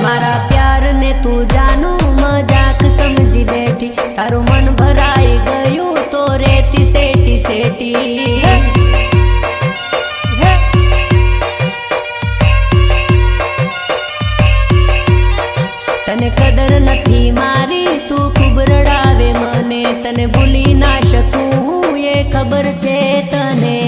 मारा प्यार ने तू जानू मजाक समझी बैठी, तारू मन भराई गयू तो रेती सेटी सेटी। तने कदर नथी मारी तू खूब रड़ावे मने, तने भूली ना शकूं ये खबर छे तने।